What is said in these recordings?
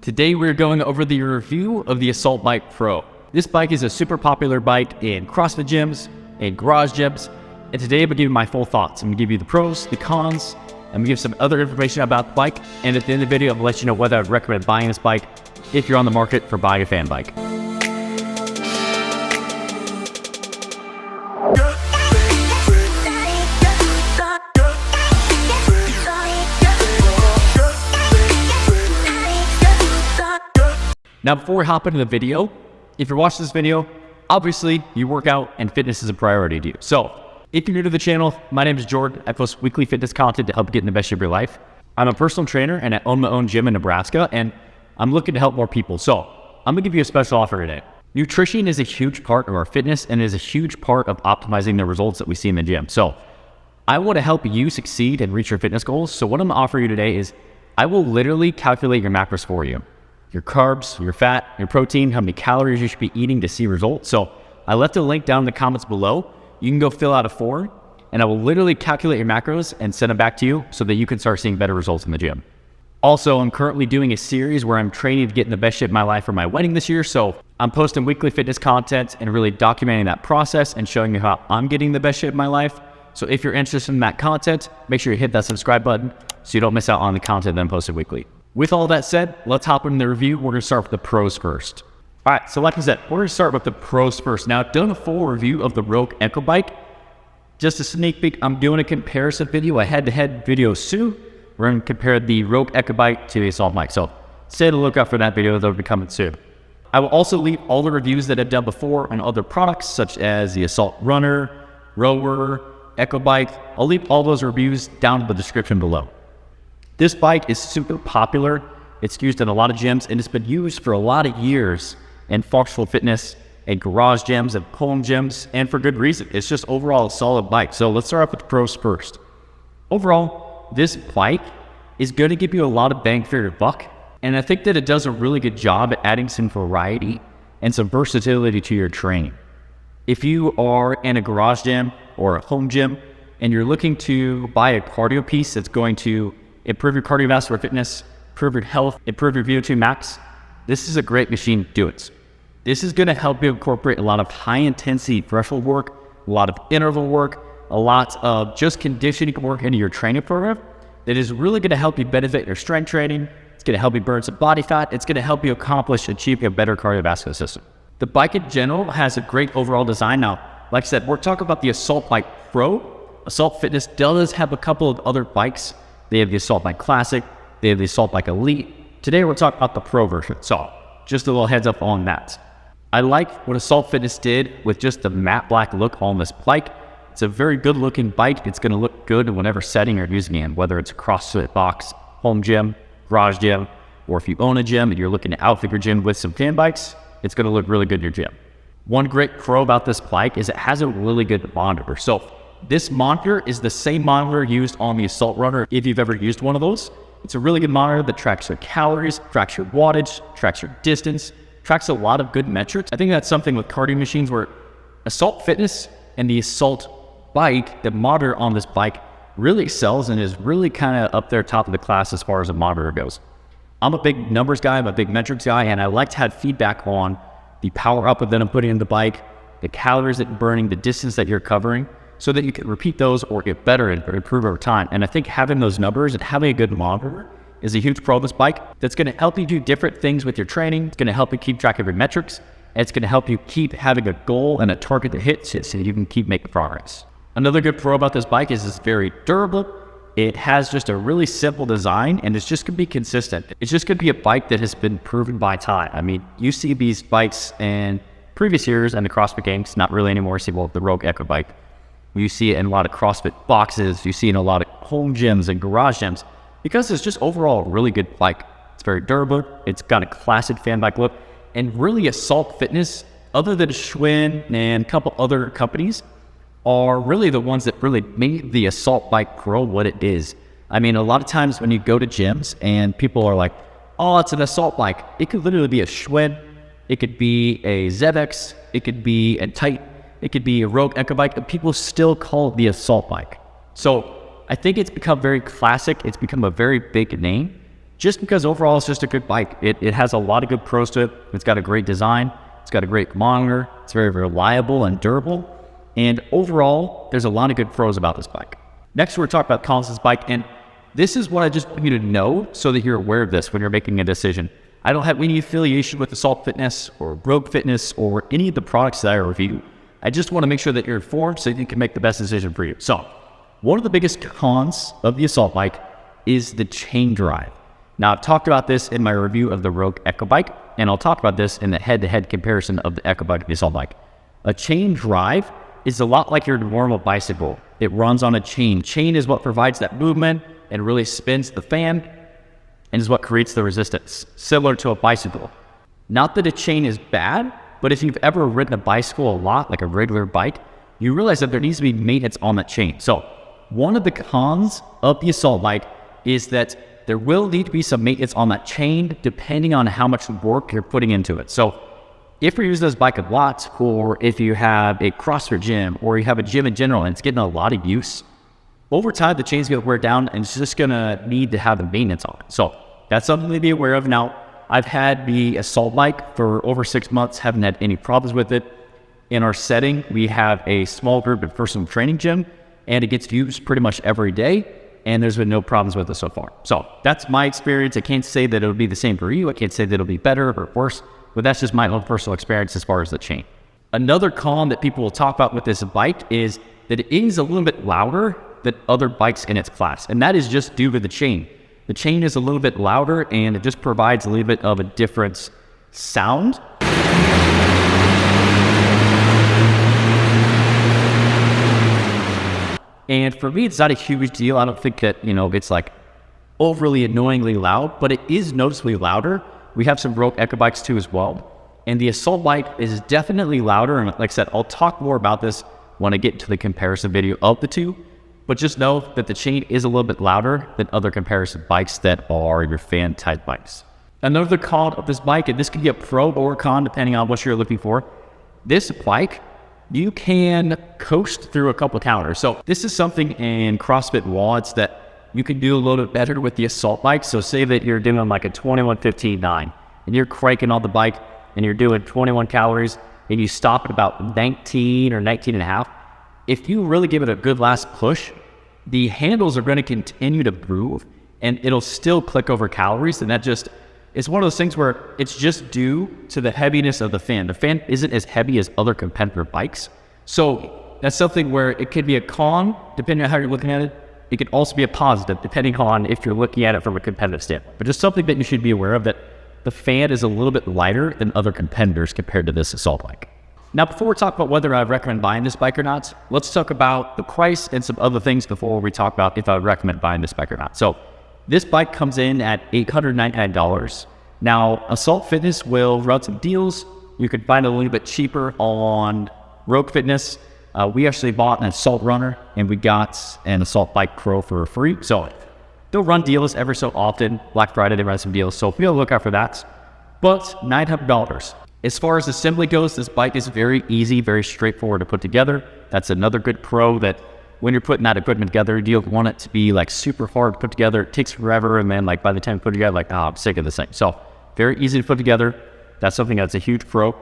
Today we're going over the review of the Assault Bike Pro. This bike is a super popular bike in CrossFit gyms, in garage gyms, and today I'm going to give you my full thoughts. I'm going to give you the pros, the cons, I'm going to give some other information about the bike, and at the end of the video I'm going to let you know whether I'd recommend buying this bike if you're on the market for buying a fan bike. Now before we hop into the video, if you're watching this video, obviously you work out and fitness is a priority to you. So if you're new to the channel, my name is Jordan. I post weekly fitness content to help get in the best shape of your life. I'm a personal trainer and I own my own gym in Nebraska, and I'm looking to help more people. So I'm gonna give you a special offer today. Nutrition is a huge part of our fitness and is a huge part of optimizing the results that we see in the gym. So I want to help you succeed and reach your fitness goals. So what I'm gonna offer you today is I will literally calculate your macros for you. Your carbs, your fat, your protein, how many calories you should be eating to see results. So I left a link down in the comments below. You can go fill out a form and I will literally calculate your macros and send them back to you so that you can start seeing better results in the gym. Also, I'm currently doing a series where I'm training to get in the best shape of my life for my wedding this year. So I'm posting weekly fitness content and really documenting that process and showing you how I'm getting the best shape of my life. So if you're interested in that content, make sure you hit that subscribe button so you don't miss out on the content that I'm posted weekly. With all that said, let's hop into the review. We're gonna start with the pros first. All right, so like I said, we're gonna start with the pros first. Now, I've done a full review of the Rogue Echo Bike. Just a sneak peek, I'm doing a comparison video, a head-to-head video soon. We're gonna compare the Rogue Echo Bike to the Assault Bike. So stay on the lookout for that video, that'll be coming soon. I will also leave all the reviews that I've done before on other products, such as the Assault Runner, Rower, Echo Bike. I'll leave all those reviews down in the description below. This bike is super popular. It's used in a lot of gyms and it's been used for a lot of years in functional fitness and garage gyms and home gyms, and for good reason. It's just overall a solid bike. So let's start off with the pros first. Overall, this bike is going to give you a lot of bang for your buck, and I think that it does a really good job at adding some variety and some versatility to your training. If you are in a garage gym or a home gym and you're looking to buy a cardio piece that's going to improve your cardiovascular fitness, improve your health, improve your VO2 max, this is a great machine to do it. This is going to help you incorporate a lot of high intensity threshold work, a lot of interval work, a lot of just conditioning work into your training program that is really going to help you benefit your strength training. It's going to help you burn some body fat. It's going to help you achieve a better cardiovascular system. The bike in general has a great overall design. Now, like I said, we're talking about the Assault Bike Pro. Assault Fitness does have a couple of other bikes. They have the Assault Bike Classic, they have the Assault Bike Elite. Today we're talking about the Pro version, so just a little heads up on that. I like what Assault Fitness did with just the matte black look on this bike. It's a very good looking bike. It's gonna look good in whatever setting you're using it in, whether it's a CrossFit box, home gym, garage gym, or if you own a gym and you're looking to outfit your gym with some fan bikes, it's gonna look really good in your gym. One great pro about this bike is it has a really good monitor. So this monitor is the same monitor used on the Assault Runner if you've ever used one of those. It's a really good monitor that tracks your calories, tracks your wattage, tracks your distance, tracks a lot of good metrics. I think that's something with cardio machines where Assault Fitness and the Assault Bike, the monitor on this bike really excels and is really kind of up there top of the class as far as a monitor goes. I'm a big numbers guy, I'm a big metrics guy, and I like to have feedback on the power output that I'm putting in the bike, the calories that you're burning, the distance that you're covering, so that you can repeat those or get better and improve over time. And I think having those numbers and having a good monitor is a huge pro of this bike that's gonna help you do different things with your training. It's gonna help you keep track of your metrics. And it's gonna help you keep having a goal and a target to hit so that you can keep making progress. Another good pro about this bike is it's very durable. It has just a really simple design and it's just gonna be consistent. It's just gonna be a bike that has been proven by time. I mean, you see these bikes in previous years and the CrossFit Games, not really anymore, see well, the Rogue Echo Bike. You see it in a lot of CrossFit boxes, you see it in a lot of home gyms and garage gyms, because it's just overall a really good bike. It's very durable, it's got a classic fan bike look, and really Assault Fitness, other than Schwinn and a couple other companies, are really the ones that really made the Assault Bike Pro what it is. I mean, a lot of times when you go to gyms and people are like, oh, it's an Assault Bike. It could literally be a Schwinn, it could be a ZX, it could be a Titan, it could be a Rogue Echo Bike, but people still call it the Assault Bike. So I think it's become very classic. It's become a very big name just because overall it's just a good bike. It has a lot of good pros to it. It's got a great design. It's got a great monitor. It's very reliable and durable. And overall, there's a lot of good pros about this bike. Next, we're talking about cons of this bike. And this is what I just want you to know so that you're aware of this when you're making a decision. I don't have any affiliation with Assault Fitness or Rogue Fitness or any of the products that I review. I just want to make sure that you're informed so you can make the best decision for you. So, one of the biggest cons of the Assault bike is the chain drive. Now, I've talked about this in my review of the Rogue Echo bike, and I'll talk about this in the head-to-head comparison of the Echo bike and the Assault bike. A chain drive is a lot like your normal bicycle. It runs on a chain. Chain is what provides that movement and really spins the fan and is what creates the resistance, similar to a bicycle. Not that a chain is bad, but if you've ever ridden a bicycle a lot, like a regular bike, you realize that there needs to be maintenance on that chain. So one of the cons of the Assault bike is that there will need to be some maintenance on that chain depending on how much work you're putting into it. So if you're using this bike a lot, or if you have a CrossFit gym, or you have a gym in general and it's getting a lot of use, over time the chain's gonna wear down and it's just gonna need to have the maintenance on it. So that's something to be aware of. Now, I've had the Assault bike for over 6 months, haven't had any problems with it. In our setting, we have a small group and personal training gym, and it gets used pretty much every day, and there's been no problems with it so far. So that's my experience. I can't say that it'll be the same for you. I can't say that it'll be better or worse, but that's just my own personal experience as far as the chain. Another con that people will talk about with this bike is that it is a little bit louder than other bikes in its class, and that is just due to the chain. The chain is a little bit louder, and it just provides a little bit of a different sound. And for me, it's not a huge deal. I don't think that, it's like overly annoyingly loud, but it is noticeably louder. We have some Rogue Echo bikes too as well. And the Assault bike is definitely louder. And like I said, I'll talk more about this when I get to the comparison video of the two. But just know that the chain is a little bit louder than other comparison bikes that are your fan type bikes. Another con of this bike, and this can be a pro or a con depending on what you're looking for. This bike, you can coast through a couple of counters. So this is something in CrossFit WODs that you can do a little bit better with the Assault bike. So say that you're doing like a 21-15-9 and you're cranking on the bike and you're doing 21 calories and you stop at about 19 or 19 and a half. If you really give it a good last push, the handles are going to continue to move and it'll still click over calories. And that just is one of those things where it's just due to the heaviness of the fan. The fan isn't as heavy as other competitor bikes. So that's something where it could be a con, depending on how you're looking at it. It could also be a positive, depending on if you're looking at it from a competitive standpoint. But just something that you should be aware of, that the fan is a little bit lighter than other competitors compared to this Assault bike. Now, before we talk about whether I recommend buying this bike or not, let's talk about the price and some other things before we talk about if I would recommend buying this bike or not. So this bike comes in at $899. Now, Assault Fitness will run some deals. You can find it a little bit cheaper on Rogue Fitness. We actually bought an Assault Runner and we got an Assault Bike Pro for free. So they'll run deals every so often. Black Friday, they run some deals. So be on the lookout for that. But $900. As far as assembly goes, this bike is very easy, very straightforward to put together. That's another good pro, that when you're putting that equipment together, you don't want it to be like super hard to put together. It takes forever, and then like by the time you put it together, like, I'm sick of this thing. So very easy to put together. That's something that's a huge pro.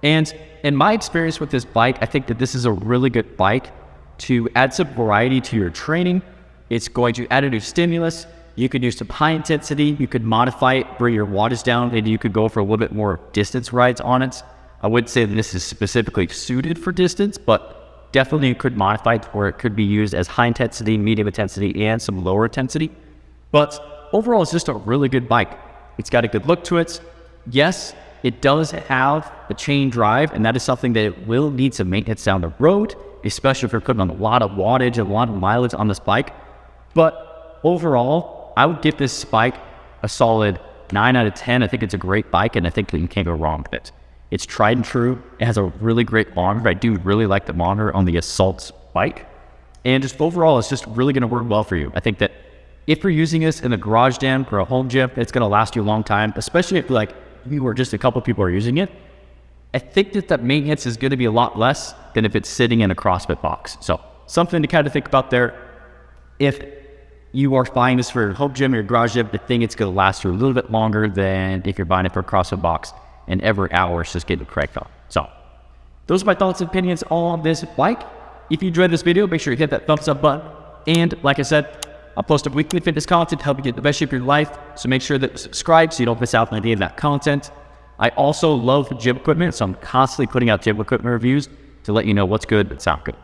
And in my experience with this bike, I think that this is a really good bike to add some variety to your training. It's going to add a new stimulus. You could do some high intensity. You could modify it, bring your wattage down, and you could go for a little bit more distance rides on it. I wouldn't say that this is specifically suited for distance, but definitely you could modify it where it could be used as high intensity, medium intensity, and some lower intensity. But overall, it's just a really good bike. It's got a good look to it. Yes, it does have a chain drive, and that is something that it will need some maintenance down the road, especially if you're putting on a lot of wattage, a lot of mileage on this bike. But overall, I would give this bike a solid 9 out of 10. I think it's a great bike, and I think that you can't go wrong with it. It's tried and true. It has a really great monitor. I do really like the monitor on the Assault bike. And just overall, it's just really going to work well for you. I think that if you're using this in a garage gym or a home gym, it's going to last you a long time, especially if like you or just a couple people are using it. I think that maintenance is going to be a lot less than if it's sitting in a CrossFit box. So something to kind of think about there. If you are buying this for your home gym or your garage gym, I think it's going to last you a little bit longer than if you're buying it for a CrossFit box and every hour it's just getting cranked on. So those are my thoughts and opinions on this bike. If you enjoyed this video, make sure you hit that thumbs up button. And like I said, I'll post a weekly fitness content to help you get the best shape of your life. So make sure that you subscribe so you don't miss out on any of that content. I also love gym equipment, so I'm constantly putting out gym equipment reviews to let you know what's good and sound good.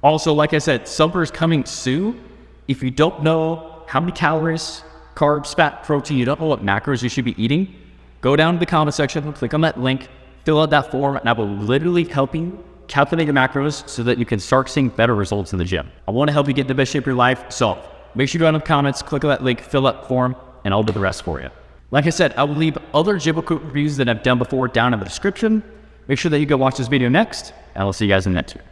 Also, like I said, summer is coming soon. If you don't know how many calories, carbs, fat, protein, you don't know what macros you should be eating, go down to the comment section, click on that link, fill out that form, and I will literally help you calculate your macros so that you can start seeing better results in the gym. I want to help you get the best shape of your life, so make sure you go down in the comments, click on that link, fill out the form, and I'll do the rest for you. Like I said, I will leave other gym equipment reviews that I've done before down in the description. Make sure that you go watch this video next, and I'll see you guys in the next one.